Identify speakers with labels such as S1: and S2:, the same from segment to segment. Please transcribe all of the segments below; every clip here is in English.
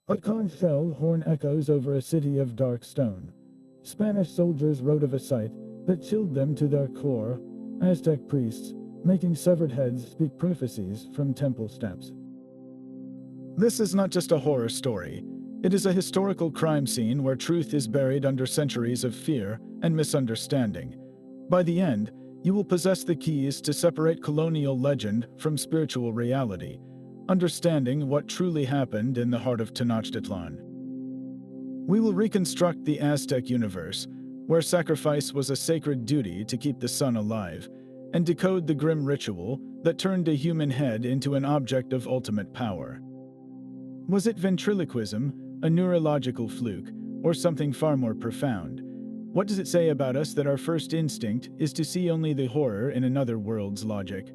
S1: A conch shell horn echoes over a city of dark stone. Spanish soldiers wrote of a sight that chilled them to their core. Aztec priests, making severed heads speak prophecies from temple steps. This is not just a horror story. It is a historical crime scene where truth is buried under centuries of fear and misunderstanding. By the end, you will possess the keys to separate colonial legend from spiritual reality, understanding what truly happened in the heart of Tenochtitlan. We will reconstruct the Aztec universe, where sacrifice was a sacred duty to keep the sun alive, and decode the grim ritual that turned a human head into an object of ultimate power. Was it ventriloquism, a neurological fluke, or something far more profound? What does it say about us that our first instinct is to see only the horror in another world's logic?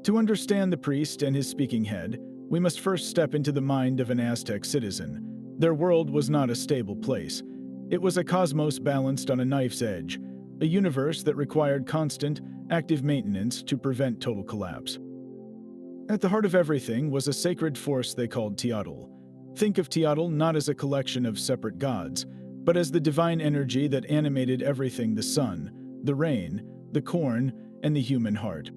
S1: To understand the priest and his speaking head, we must first step into the mind of an Aztec citizen. Their world was not a stable place. It was a cosmos balanced on a knife's edge, a universe that required constant, active maintenance to prevent total collapse. At the heart of everything was a sacred force they called Teotl. Think of Teotl not as a collection of separate gods, but as the divine energy that animated everything: the sun, the rain, the corn, and the human heart.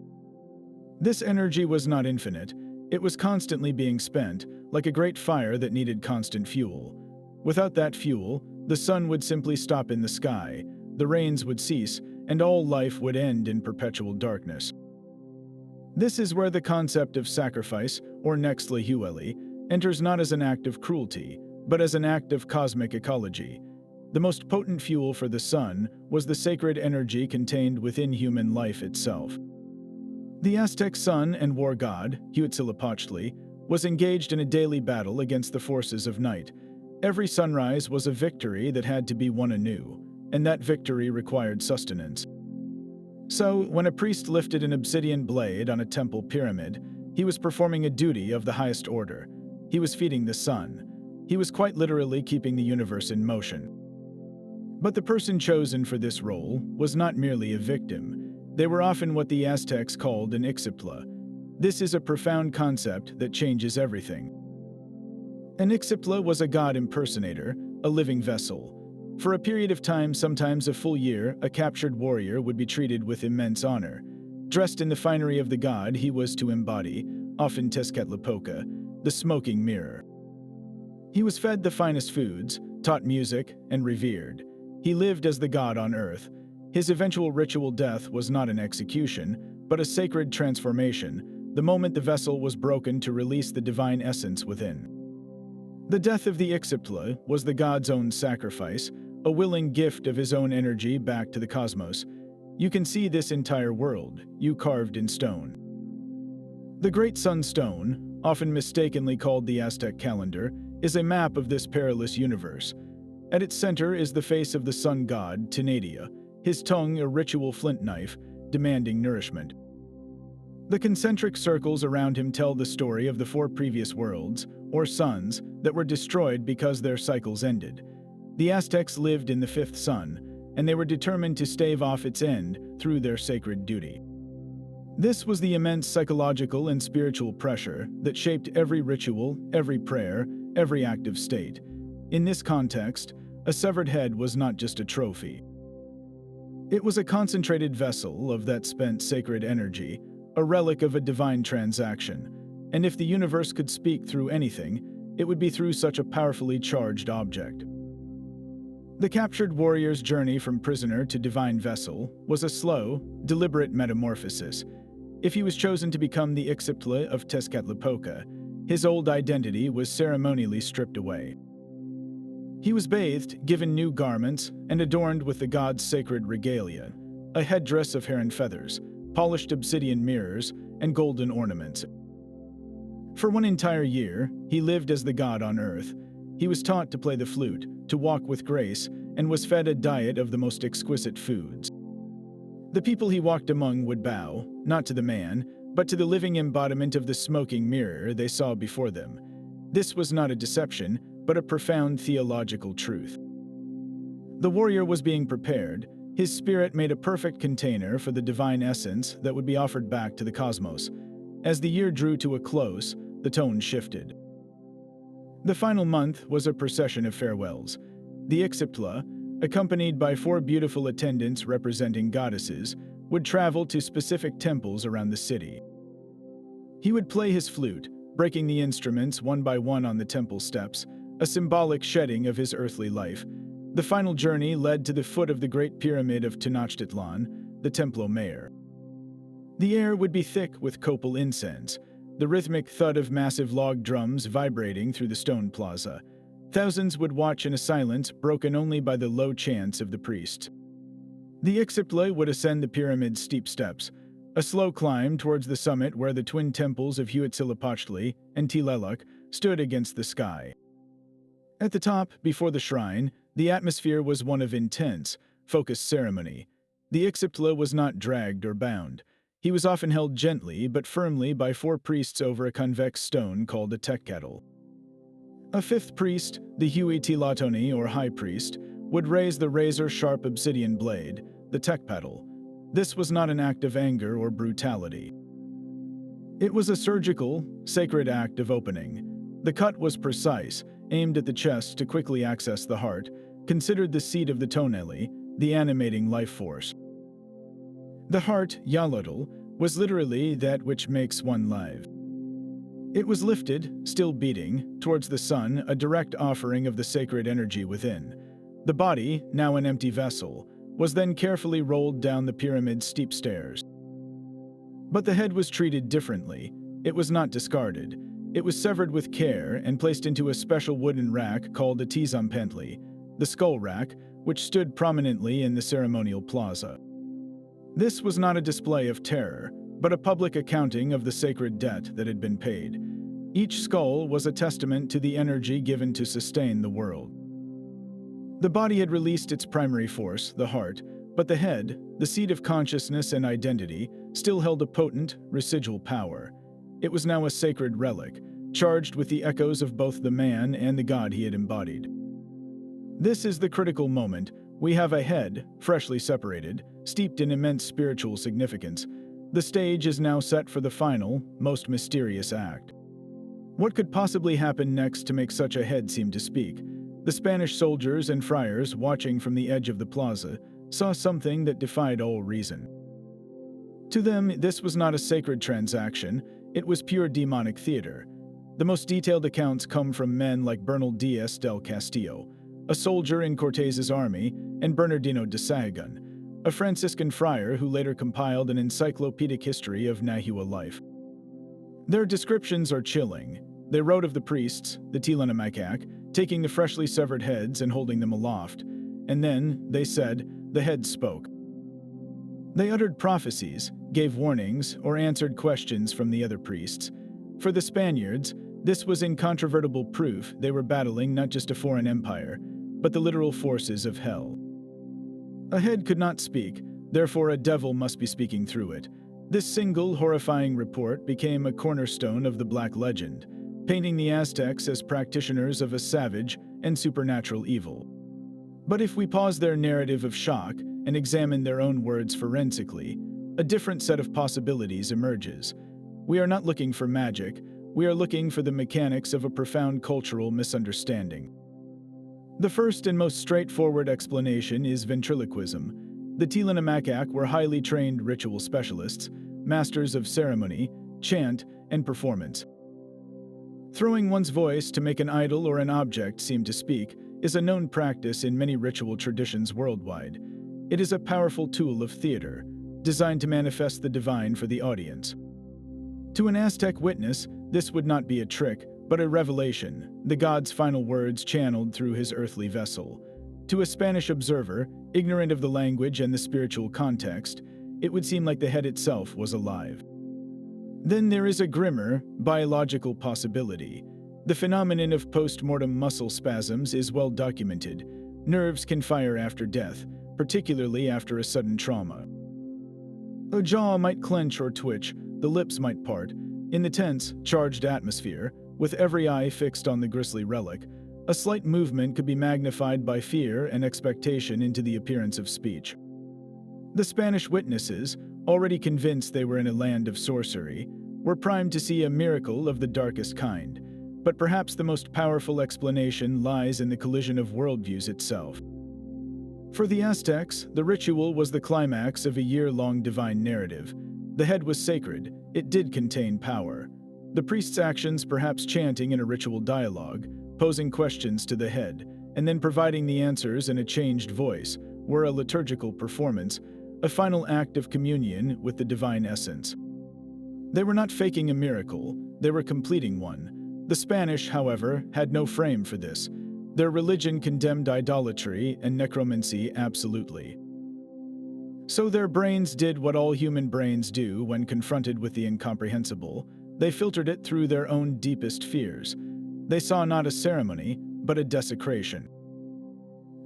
S1: This energy was not infinite. It was constantly being spent, like a great fire that needed constant fuel. Without that fuel, the sun would simply stop in the sky, the rains would cease, and all life would end in perpetual darkness. This is where the concept of sacrifice, or next lehueli, enters not as an act of cruelty, but as an act of cosmic ecology. The most potent fuel for the sun was the sacred energy contained within human life itself. The Aztec sun and war god, Huitzilopochtli, was engaged in a daily battle against the forces of night. Every sunrise was a victory that had to be won anew, and that victory required sustenance. So, when a priest lifted an obsidian blade on a temple pyramid, he was performing a duty of the highest order. He was feeding the sun. He was quite literally keeping the universe in motion. But the person chosen for this role was not merely a victim. They were often what the Aztecs called an ixipla. This is a profound concept that changes everything. An ixipla was a god impersonator, a living vessel. For a period of time, sometimes a full year, a captured warrior would be treated with immense honor. Dressed in the finery of the god, he was to embody, often Tezcatlipoca, the smoking mirror. He was fed the finest foods, taught music, and revered. He lived as the god on earth. His eventual ritual death was not an execution, but a sacred transformation, the moment the vessel was broken to release the divine essence within. The death of the ixipla was the god's own sacrifice, a willing gift of his own energy back to the cosmos. You can see this entire world, you carved in stone. The Great Sunstone, often mistakenly called the Aztec calendar, is a map of this perilous universe. At its center is the face of the sun god, Tenochtitlan, his tongue a ritual flint knife, demanding nourishment. The concentric circles around him tell the story of the 4 previous worlds, or suns, that were destroyed because their cycles ended. The Aztecs lived in the 5th sun, and they were determined to stave off its end through their sacred duty. This was the immense psychological and spiritual pressure that shaped every ritual, every prayer, every active state. In this context, a severed head was not just a trophy. It was a concentrated vessel of that spent sacred energy, a relic of a divine transaction, and if the universe could speak through anything, it would be through such a powerfully charged object. The captured warrior's journey from prisoner to divine vessel was a slow, deliberate metamorphosis. If he was chosen to become the ixipla of Tezcatlipoca, his old identity was ceremonially stripped away. He was bathed, given new garments, and adorned with the god's sacred regalia, a headdress of heron feathers, polished obsidian mirrors, and golden ornaments. For 1 entire year, he lived as the god on earth. He was taught to play the flute, to walk with grace, and was fed a diet of the most exquisite foods. The people he walked among would bow, not to the man, but to the living embodiment of the smoking mirror they saw before them. This was not a deception, but a profound theological truth. The warrior was being prepared. His spirit made a perfect container for the divine essence that would be offered back to the cosmos. As the year drew to a close, the tone shifted. The final month was a procession of farewells. The Ixiptla, accompanied by 4 beautiful attendants representing goddesses, would travel to specific temples around the city. He would play his flute, breaking the instruments one by one on the temple steps, a symbolic shedding of his earthly life. The final journey led to the foot of the Great Pyramid of Tenochtitlan, the Templo Mayor. The air would be thick with copal incense, the rhythmic thud of massive log drums vibrating through the stone plaza. Thousands would watch in a silence broken only by the low chants of the priests. The Ixiptla would ascend the pyramid's steep steps, a slow climb towards the summit where the twin temples of Huitzilopochtli and Tlaloc stood against the sky. At the top, before the shrine, the atmosphere was one of intense, focused ceremony. The Ixiptla was not dragged or bound. He was often held gently but firmly by 4 priests over a convex stone called a tekkettle. A 5th priest, the Huitzilopochtli or high priest, would raise the razor-sharp obsidian blade, the tekpettle. This was not an act of anger or brutality. It was a surgical, sacred act of opening. The cut was precise, aimed at the chest to quickly access the heart, considered the seat of the tonelli, the animating life force. The heart, Yalotl, was literally that which makes one live. It was lifted, still beating, towards the sun, a direct offering of the sacred energy within. The body, now an empty vessel, was then carefully rolled down the pyramid's steep stairs. But the head was treated differently. It was not discarded. It was severed with care and placed into a special wooden rack called a tizampentli, the skull rack, which stood prominently in the ceremonial plaza. This was not a display of terror, but a public accounting of the sacred debt that had been paid. Each skull was a testament to the energy given to sustain the world. The body had released its primary force, the heart, but the head, the seat of consciousness and identity, still held a potent, residual power. It was now a sacred relic, charged with the echoes of both the man and the god he had embodied. This is the critical moment. We have a head, freshly separated, steeped in immense spiritual significance. The stage is now set for the final, most mysterious act. What could possibly happen next to make such a head seem to speak? The Spanish soldiers and friars, watching from the edge of the plaza, saw something that defied all reason. To them, this was not a sacred transaction, it was pure demonic theater. The most detailed accounts come from men like Bernal Diaz del Castillo, a soldier in Cortez's army, and Bernardino de Sahagún, a Franciscan friar who later compiled an encyclopedic history of Nahua life. Their descriptions are chilling. They wrote of the priests, the Tilanemikak, taking the freshly severed heads and holding them aloft, and then, they said, the heads spoke. They uttered prophecies, gave warnings, or answered questions from the other priests. For the Spaniards, this was incontrovertible proof they were battling not just a foreign empire, but the literal forces of hell. A head could not speak, therefore a devil must be speaking through it. This single horrifying report became a cornerstone of the Black Legend, painting the Aztecs as practitioners of a savage and supernatural evil. But if we pause their narrative of shock and examine their own words forensically, a different set of possibilities emerges. We are not looking for magic, we are looking for the mechanics of a profound cultural misunderstanding. The first and most straightforward explanation is ventriloquism. The Tilanemikak were highly trained ritual specialists, masters of ceremony, chant, and performance. Throwing one's voice to make an idol or an object seem to speak is a known practice in many ritual traditions worldwide. It is a powerful tool of theater, designed to manifest the divine for the audience. To an Aztec witness, this would not be a trick, but a revelation, the god's final words channeled through his earthly vessel. To a Spanish observer, ignorant of the language and the spiritual context, it would seem like the head itself was alive. Then there is a grimmer, biological possibility. The phenomenon of post-mortem muscle spasms is well documented. Nerves can fire after death, particularly after a sudden trauma. A jaw might clench or twitch, the lips might part. In the tense, charged atmosphere, with every eye fixed on the grisly relic, a slight movement could be magnified by fear and expectation into the appearance of speech. The Spanish witnesses, already convinced they were in a land of sorcery, were primed to see a miracle of the darkest kind.
S2: but perhaps the most powerful explanation lies in the collision of worldviews itself. For the Aztecs, the ritual was the climax of a year-long divine narrative. The head was sacred, it did contain power. The priest's actions, perhaps chanting in a ritual dialogue, posing questions to the head, and then providing the answers in a changed voice, were a liturgical performance, a final act of communion with the divine essence. They were not faking a miracle, they were completing one. The Spanish, however, had no frame for this. Their religion condemned idolatry and necromancy absolutely. So their brains did what all human brains do when confronted with the incomprehensible. They filtered it through their own deepest fears. They saw not a ceremony, but a desecration.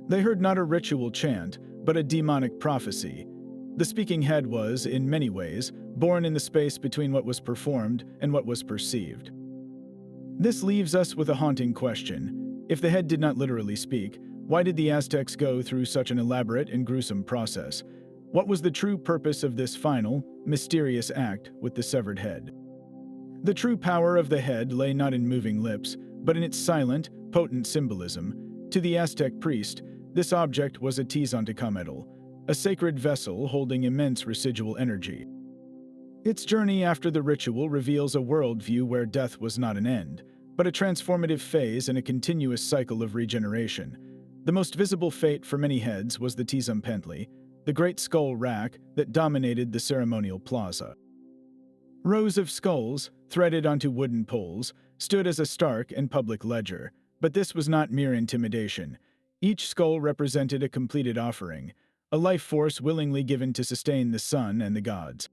S2: They heard not a ritual chant, but a demonic prophecy. The speaking head was, in many ways, born in the space between what was performed and what was perceived. This leaves us with a haunting question. If the head did not literally speak, why did the Aztecs go through such an elaborate and gruesome process? What was the true purpose of this final, mysterious act with the severed head? The true power of the head lay not in moving lips, but in its silent, potent symbolism. To the Aztec priest, this object was a Tenochtitlan, a sacred vessel holding immense residual energy. Its journey after the ritual reveals a worldview where death was not an end, but a transformative phase in a continuous cycle of regeneration. The most visible fate for many heads was the Tenochtitlan, the great skull rack that dominated the ceremonial plaza. Rows of skulls, threaded onto wooden poles, stood as a stark and public ledger, but this was not mere intimidation. Each skull represented a completed offering, a life force willingly given to sustain the sun and the gods.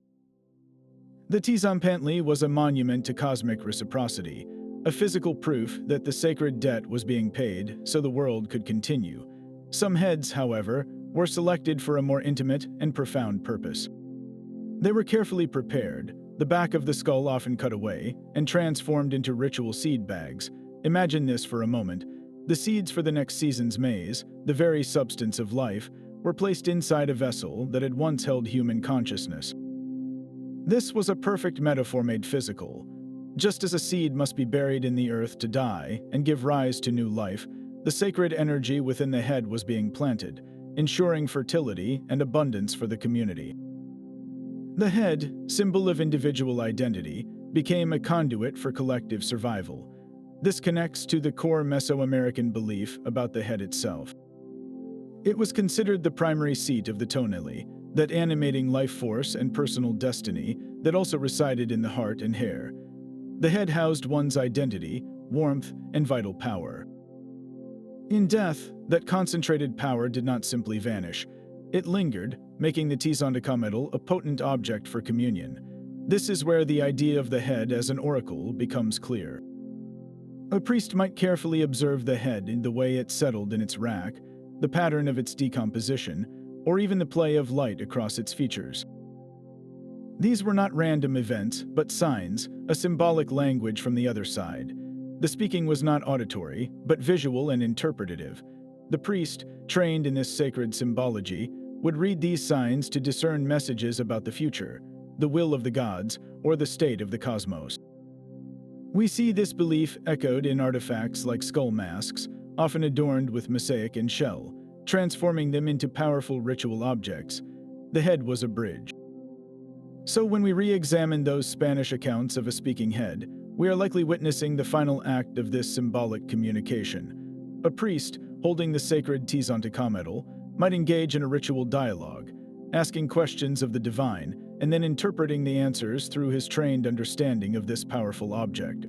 S2: The Tenochtitlan was a monument to cosmic reciprocity, a physical proof that the sacred debt was being paid so the world could continue. Some heads, however, were selected for a more intimate and profound purpose. They were carefully prepared, the back of the skull often cut away, and transformed into ritual seed bags. Imagine this for a moment. The seeds for the next season's maize, the very substance of life, were placed inside a vessel that had once held human consciousness. This was a perfect metaphor made physical. Just as a seed must be buried in the earth to die and give rise to new life, the sacred energy within the head was being planted, ensuring fertility and abundance for the community. The head, symbol of individual identity, became a conduit for collective survival. This connects to the core Mesoamerican belief about the head itself. It was considered the primary seat of the tonelli, that animating life force and personal destiny that also resided in the heart and hair. The head housed one's identity, warmth, and vital power. In death, that concentrated power did not simply vanish. It lingered, making the Tenochtitlan a potent object for communion. This is where the idea of the head as an oracle becomes clear. A priest might carefully observe the head in the way it settled in its rack, the pattern of its decomposition, or even the play of light across its features. These were not random events, but signs, a symbolic language from the other side. The speaking was not auditory, but visual and interpretative. The priest, trained in this sacred symbology, would read these signs to discern messages about the future, the will of the gods, or the state of the cosmos. We see this belief echoed in artifacts like skull masks, often adorned with mosaic and shell, transforming them into powerful ritual objects. The head was a bridge. So when we re-examine those Spanish accounts of a speaking head, we are likely witnessing the final act of this symbolic communication. A priest, holding the sacred Tenochtitlan, might engage in a ritual dialogue, asking questions of the divine, and then interpreting the answers through his trained understanding of this powerful object.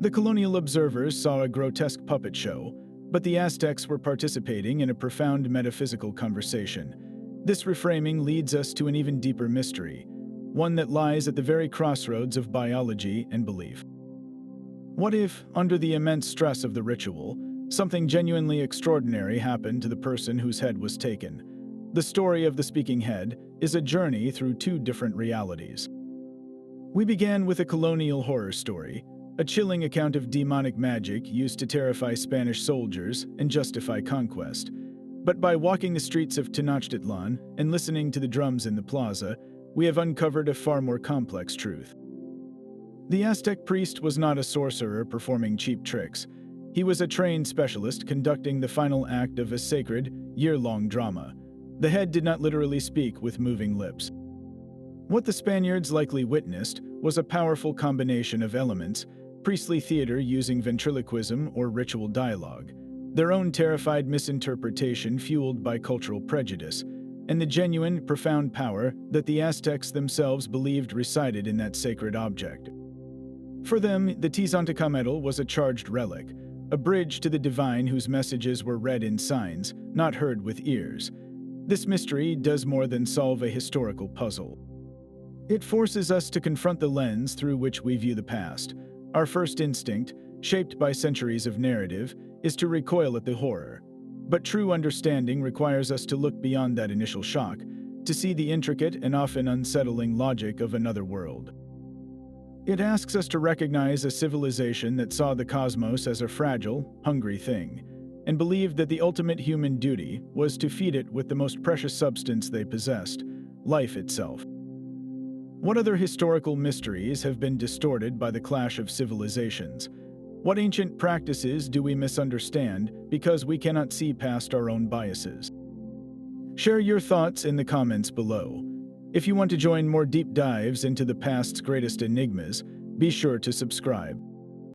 S2: The colonial observers saw a grotesque puppet show, but the Aztecs were participating in a profound metaphysical conversation. This reframing leads us to an even deeper mystery, one that lies at the very crossroads of biology and belief. What if, under the immense stress of the ritual, something genuinely extraordinary happened to the person whose head was taken? The story of the speaking head is a journey through two different realities. We began with a colonial horror story, a chilling account of demonic magic used to terrify Spanish soldiers and justify conquest. But by walking the streets of Tenochtitlan and listening to the drums in the plaza, we have uncovered a far more complex truth. The Aztec priest was not a sorcerer performing cheap tricks. He was a trained specialist conducting the final act of a sacred, year-long drama. The head did not literally speak with moving lips. What the Spaniards likely witnessed was a powerful combination of elements: priestly theater using ventriloquism or ritual dialogue, their own terrified misinterpretation fueled by cultural prejudice, and the genuine, profound power that the Aztecs themselves believed resided in that sacred object. For them, the Tenochtitlan was a charged relic, a bridge to the divine whose messages were read in signs, not heard with ears. This mystery does more than solve a historical puzzle. It forces us to confront the lens through which we view the past. Our first instinct, shaped by centuries of narrative, is to recoil at the horror. But true understanding requires us to look beyond that initial shock, to see the intricate and often unsettling logic of another world. It asks us to recognize a civilization that saw the cosmos as a fragile, hungry thing, and believed that the ultimate human duty was to feed it with the most precious substance they possessed, life itself. What other historical mysteries have been distorted by the clash of civilizations? What ancient practices do we misunderstand because we cannot see past our own biases? Share your thoughts in the comments below. If you want to join more deep dives into the past's greatest enigmas, be sure to subscribe.